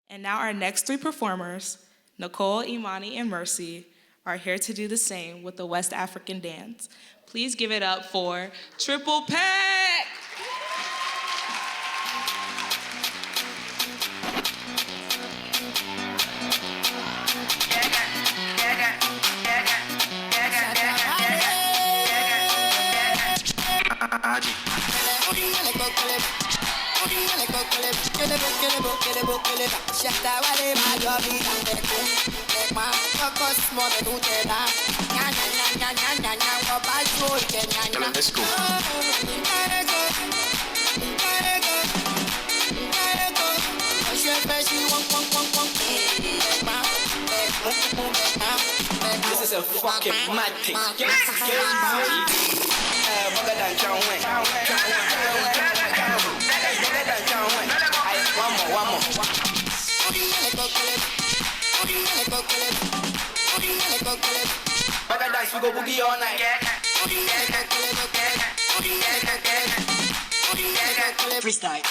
And now our next three performers, Nicole, Imani, and Mercy, are here to do the same with the West African dance. Please give it up for Triple Pack! Let's go. This is a fucking mad thing. One more. Back dance, we go boogie all night. Freestyle.